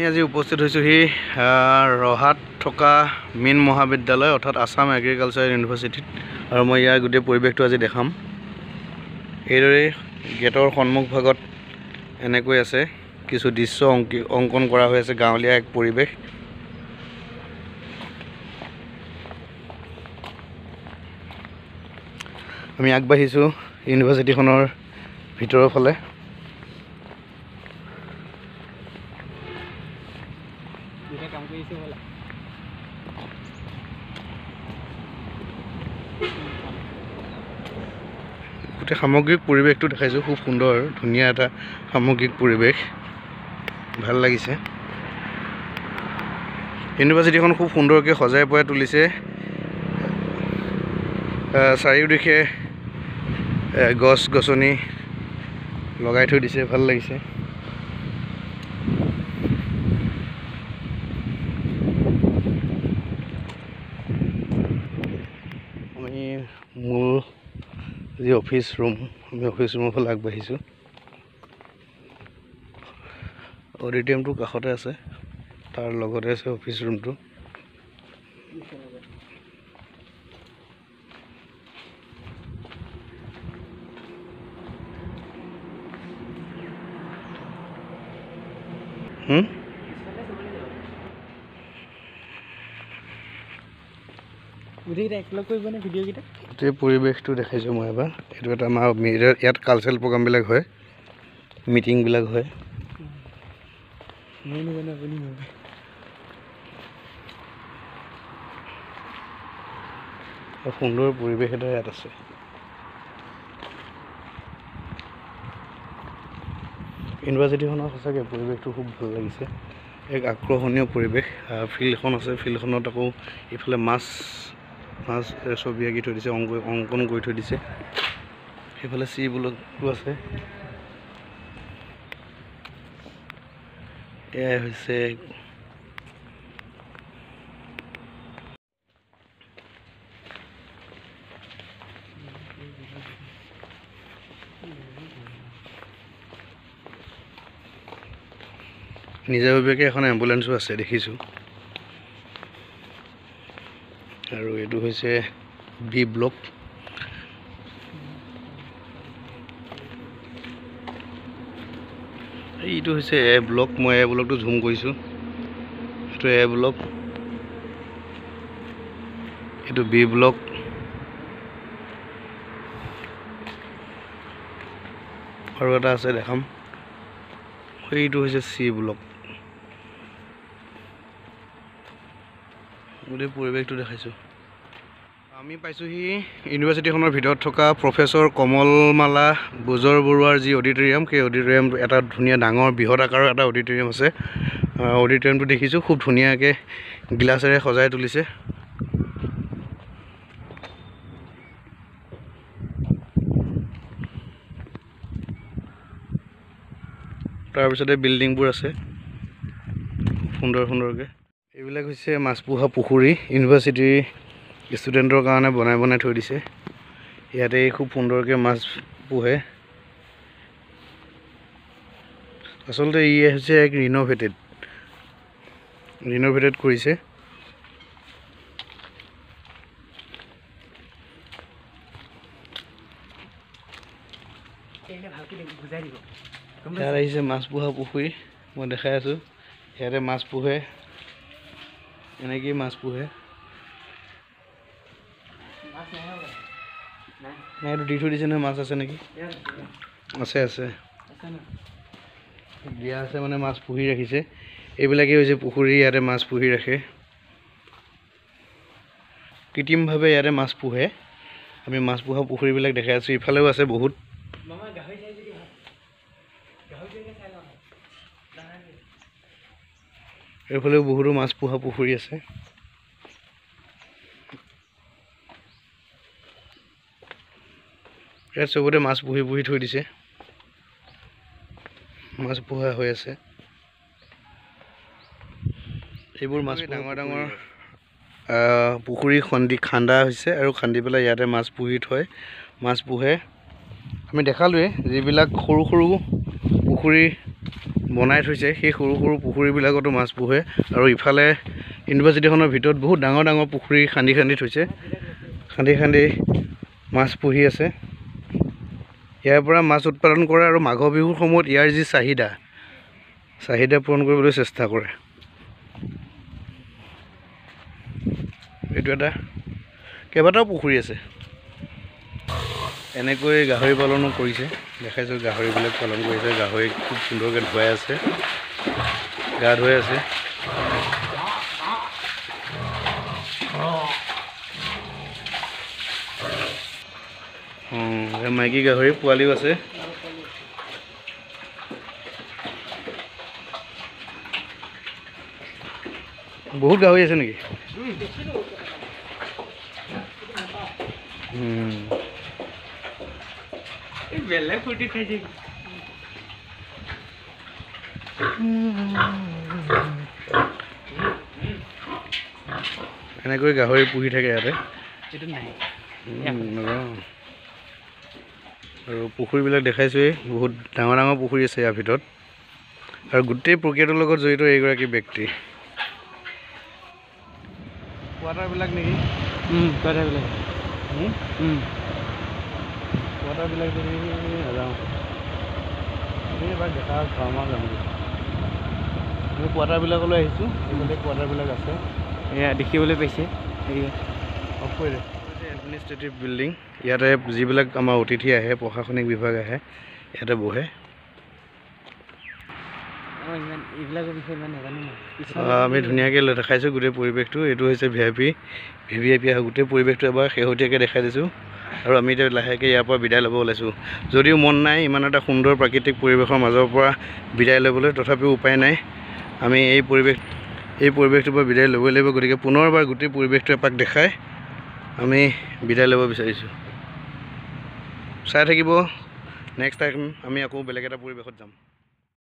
আজি উপস্থিত হৈছোঁ ৰহাত থকা মেইন মহাবিদ্যালয় অৰ্থাৎ আসাম এগ্ৰিকালচাৰ ইউনিভাৰ্চিটিত আৰু মই ইয়াৰ গোটেই পৰিৱেশটো আজি দেখাম। এইদৰে গেটৰ সন্মুখ ভাগত এনেকৈ আছে কিছু দৃশ্য অংকন কৰা হৈ আছে, গাঁৱলীয়া এক পৰিৱেশ। আমি আগবাঢ়িছোঁ ইউনিভাৰ্চিটিখনৰ ভিতৰৰ ফালে। গোটেই সামগ্ৰিক পৰিৱেশটো দেখাইছোঁ, খুব সুন্দৰ ধুনীয়া এটা সামগ্ৰিক পৰিৱেশ, ভাল লাগিছে। ইউনিভাৰ্চিটিখন খুব সুন্দৰকৈ সজাই পৰাই তুলিছে, চাৰিওদিশে গছ গছনি লগাই থৈ দিছে, ভাল লাগিছে। আমি মোৰ যি অফিচ ৰুম, আমি অফিচ ৰুমৰ ফালে আগবাঢ়িছোঁ। অডিটৰিয়ামটো কাষতে আছে, তাৰ লগতে আছে অফিচ ৰুমটো। গোটেই পৰিৱেশটো দেখাইছোঁ মই এবাৰ। এইটো এটা আমাৰ ইয়াত কালচাৰেল প্ৰগ্ৰামবিলাক হয়, মিটিংবিলাক হয়। সুন্দৰ পৰিৱেশ এটা ইয়াত আছে। ইউনিভাৰ্চিটিখনৰ সঁচাকৈ পৰিৱেশটো খুব ভাল লাগিছে, এক আকৰ্ষণীয় পৰিৱেশ। ফিল্ডখন আছে, ফিল্ডখনত আকৌ ইফালে মাছ ছবি আঁকি থৈ দিছে, অংকন কৰি থৈ দিছে। সেইফালে চি ব্লকটো আছে। এয়াই হৈছে নিজাববীয়াকৈ এখন এম্বুলেঞ্চো আছে দেখিছোঁ। আৰু এইটো হৈছে বি ব্লক। এইটো হৈছে এ ব্লক। মই এ ব্লকটো ঝুম কৰিছোঁ। এইটো এ ব্লক, এইটো বি ব্লক, আৰু এটা আছে দেখাম, এইটো হৈছে চি ব্লক। গোটেই পৰিৱেশটো দেখাইছোঁ। আমি পাইছোঁহি ইউনিভাৰ্চিটিখনৰ ভিতৰত থকা প্ৰফেচৰ কমলমালা বৰুৱাৰ যি অডিটৰিয়াম, সেই অডিটৰিয়ামটো এটা ধুনীয়া ডাঙৰ বৃহৎ আকাৰৰ এটা অডিটৰিয়াম আছে। অডিটৰিয়ামটো দেখিছোঁ, খুব ধুনীয়াকৈ গিলাচেৰে সজাই তুলিছে। তাৰপিছতে বিল্ডিংবোৰ আছে সুন্দৰ সুন্দৰকৈ। এইবিলাক হৈছে মাছ পোহা পুখুৰী, ইউনিভাৰ্চিটিৰ ষ্টুডেণ্টৰ কাৰণে বনাই থৈ দিছে। ইয়াতে খুব সুন্দৰকৈ মাছ পোহে। আচলতে ই হৈছে এক ৰিন'ভেটেড কৰিছে। ইয়াত আহিছে মাছ পোহা পুখুৰী, মই দেখাই আছোঁ। ইয়াতে মাছ পোহে, এনেকেই মাছ পোহে। নাই, এইটো দি থৈ দিছে নহয়, মাছ আছে নেকি? আছে দিয়া আছে, মানে মাছ পুহি ৰাখিছে। এইবিলাকেই হৈছে পুখুৰী, ইয়াতে মাছ পুহি ৰাখে। কৃত্ৰিমভাৱে ইয়াতে মাছ পোহে। আমি মাছ পোহা পুখুৰীবিলাক দেখাই আছোঁ। ইফালেও আছে বহুত। এইফালেও বহুতো মাছ পোহা পুখুৰী আছে। ইয়াত চবতে মাছ পুহি থৈ দিছে, মাছ পোহা হৈ আছে। এইবোৰ মাছ ডাঙৰ পুখুৰী খান্দা হৈছে, আৰু খান্দি পেলাই ইয়াতে মাছ পোহে। আমি দেখালোৱে যিবিলাক সৰু পুখুৰী বনাই থৈছে সেই সৰু সৰু পুখুৰীবিলাকতো মাছ পোহে আৰু ইফালে ইউনিভাৰ্চিটিখনৰ ভিতৰত বহুত ডাঙৰ ডাঙৰ পুখুৰী খান্দি খান্দি থৈছে খান্দি খান্দি মাছ পুহি আছে ইয়াৰ পৰা মাছ উৎপাদন কৰে আৰু মাঘ বিহুৰ সময়ত ইয়াৰ যি চাহিদা পূৰণ কৰিবলৈ চেষ্টা কৰে এইটো এটা কেইবাটাও পুখুৰী আছে এনেকৈ গাহৰি পালনো কৰিছে দেখাইছোঁ গাহৰিবিলাক পালন কৰিছে গাহৰি খুব সুন্দৰকৈ ধুৱাই আছে গা ধুৱাই আছে মাইকী গাহৰি পোৱালিও আছে বহুত গাহৰি আছে নেকি বেলেগ ফুটি খাইছে এনেকৈ গাহৰি পুহি থাকে ইয়াতে এইটো নাই আৰু পুখুৰীবিলাক দেখাইছোৱেই বহুত ডাঙৰ ডাঙৰ পুখুৰী আছে ইয়াৰ ভিতৰত আৰু গোটেই প্ৰক্ৰিয়াটোৰ লগত জড়িত এইগৰাকী ব্যক্তি কোৱাটাৰবিলাক নেকি কোৱাটাৰবিলাক যদি নাযাওঁ এইবাৰ দেখা ফাৰ্মাৰ যামগৈ আমি কোৱাটাৰবিলাকলৈ আহিছোঁ এইফালে কোৱাটাৰবিলাক আছে এয়া দেখিবলৈ পাইছে অফ কৰি দে এডমিনিষ্ট্ৰেটিভ বিল্ডিং ইয়াতে যিবিলাক আমাৰ অতিথি আহে প্ৰশাসনিক বিভাগ আহে ইয়াতে বহে আমি ধুনীয়াকৈ দেখাইছোঁ গোটেই পৰিৱেশটো এইটো হৈছে VVIP আহে গোটেই পৰিৱেশটো এবাৰ শেহতীয়াকৈ দেখাই দিছোঁ আৰু আমি এতিয়া লাহেকৈ ইয়াৰ পৰা বিদায় ল'ব ওলাইছোঁ যদিও মন নাই ইমান এটা সুন্দৰ প্ৰাকৃতিক পৰিৱেশৰ মাজৰ পৰা বিদায় ল'বলৈ তথাপিও উপায় নাই আমি এই পৰিৱেশটোৰ পৰা বিদায় ল'বই লাগিব গতিকে পুনৰবাৰ গোটেই পৰিৱেশটো এপাক দেখাই আমি বিদায় ল'ব বিচাৰিছোঁ চাই থাকিব নেক্সট টাইম আমি আকৌ বেলেগ এটা পৰিৱেশত যাম